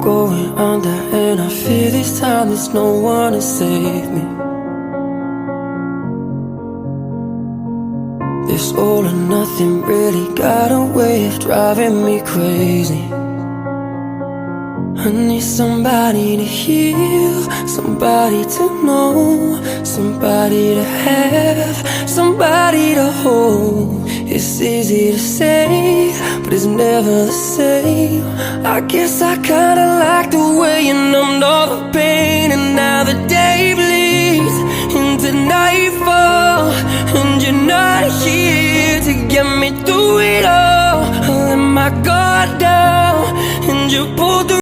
going under, and I fear this time there's no one to save me. This all or nothing really got a way of driving me crazy. I need somebody to heal, somebody to know, somebody to have, somebody to hold. It's easy to say, but it's never the same. I guess I kinda like the way you